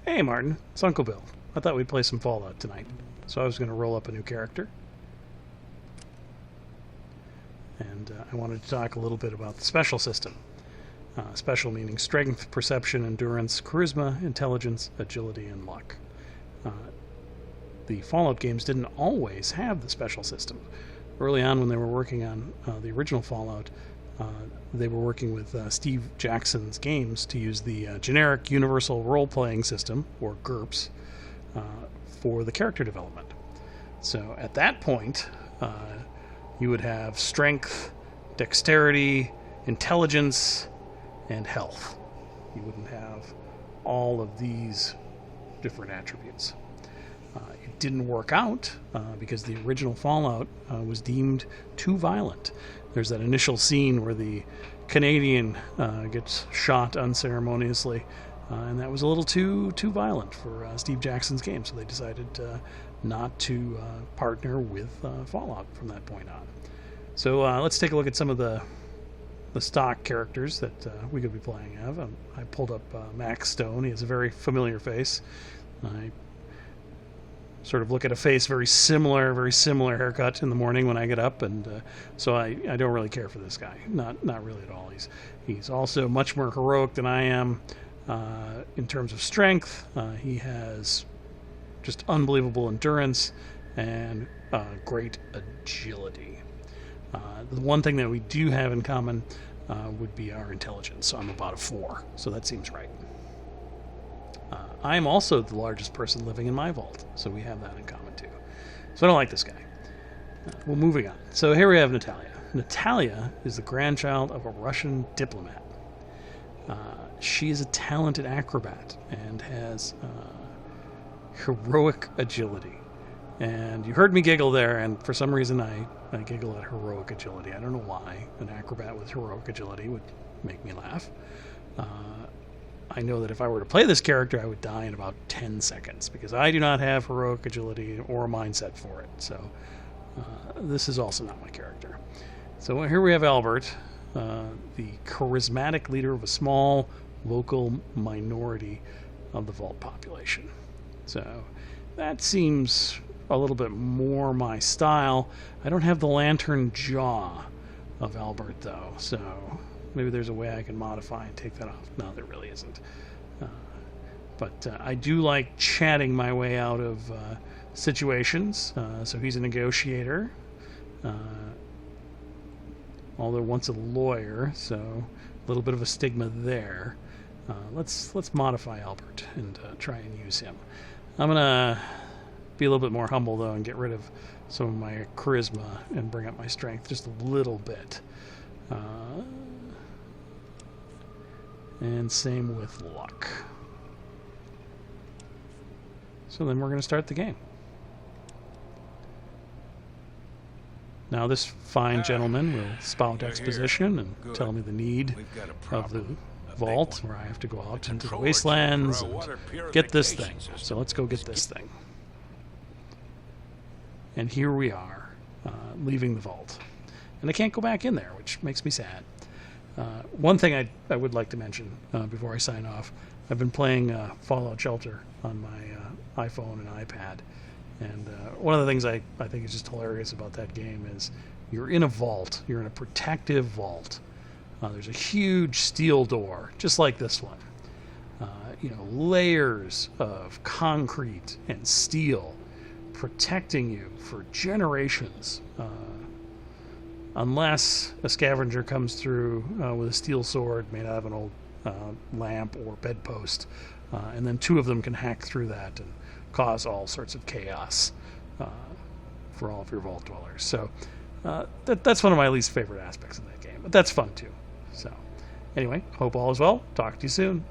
Hey Martin, it's Uncle Bill. I thought we'd play some Fallout tonight, so I was going to roll up a new character. And I wanted to talk a little bit about the special system. Special meaning strength, perception, endurance, charisma, intelligence, agility, and luck. The Fallout games didn't always have the special system. Early on when they were working on the original Fallout, they were working with Steve Jackson's games to use the generic universal role-playing system, or GURPS, for the character development. So at that point, you would have strength, dexterity, intelligence, and health. You wouldn't have all of these different attributes. It didn't work out because the original Fallout was deemed too violent. There's that initial scene where the Canadian gets shot unceremoniously, and that was a little too violent for Steve Jackson's game, so they decided not to partner with Fallout from that point on. So let's take a look at some of the stock characters that we could be playing as. I pulled up Max Stone. He has a very familiar face. I sort of look at a face very similar haircut in the morning when I get up, and so I don't really care for this guy. Not really at all. He's also much more heroic than I am in terms of strength. He has just unbelievable endurance and great agility. The one thing that we do have in common would be our intelligence. So I'm about a 4, so that seems right. I am also the largest person living in my vault, so we have that in common too. So I don't like this guy. Well, moving on. So here we have Natalia. Natalia is the grandchild of a Russian diplomat. She is a talented acrobat and has heroic agility. And you heard me giggle there, and for some reason I giggle at heroic agility. I don't know why. An acrobat with heroic agility would make me laugh. I know that if I were to play this character, I would die in about 10 seconds, because I do not have heroic agility or a mindset for it. So this is also not my character. So here we have Albert, the charismatic leader of a small local minority of the Vault population. So that seems a little bit more my style. I don't have the lantern jaw of Albert, though, so maybe there's a way I can modify and take that off. No, there really isn't. But I do like chatting my way out of situations. So he's a negotiator, although once a lawyer, so a little bit of a stigma there. Let's modify Albert and try and use him. I'm gonna be a little bit more humble, though, and get rid of some of my charisma and bring up my strength just a little bit. And same with luck. So then we're going to start the game. Now this fine gentleman will spout exposition and tell me the need of the vault, where I have to go out into the wastelands and get this thing. So let's go get this thing. And here we are, leaving the vault. And I can't go back in there, which makes me sad. One thing I would like to mention before I sign off, I've been playing Fallout Shelter on my iPhone and iPad. And one of the things I think is just hilarious about that game is you're in a vault. You're in a protective vault. There's a huge steel door, just like this one. Layers of concrete and steel protecting you for generations. Unless a scavenger comes through with a steel sword made out of an old lamp or bedpost, and then 2 of them can hack through that and cause all sorts of chaos for all of your vault dwellers. So that's one of my least favorite aspects of that game, but that's fun too. So anyway, hope all is well. Talk to you soon.